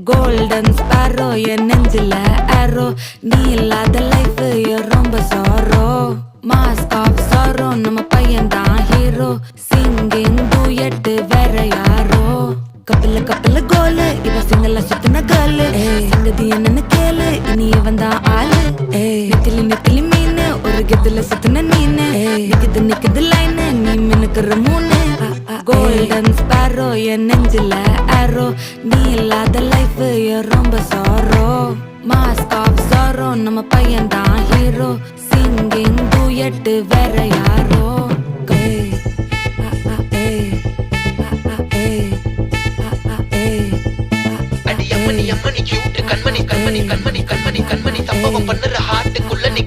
golden sparrow என் நெஞ்சில ஆரோ நீ இல்லாத லைஃப் ரொம்ப சாரோ மாஸ்க் ஆஃப் சாரோ நம்ம பையன் தான் ஹீரோ சிங்கிங் டூயட் வேற யாரோ கப்பல கோலு இவ சிங்கல சுத்தின கேளு சங்கதி என்னன்னு கேளு இனி இவன் தான் ஆளு நெத்திலி மீனு ஒரு கெத்துல சுத்தின நீனு நிக்குது லைனு நீ மினுக்குற மூணு கோல்டன் ஸ்பாரோ என் நெஞ்சில ஆரோ நீ இல்லாத லைஃப் ரொம்ப சாரோ மாஸ்க் ஆஃப் சாரோ நம்ம பையன் தான் ஹீரோ சிங்கிங் டூயட் வேற யாரோ சம்பவம் பண்ணுற ஹார்ட்டுக்குள்ள நீ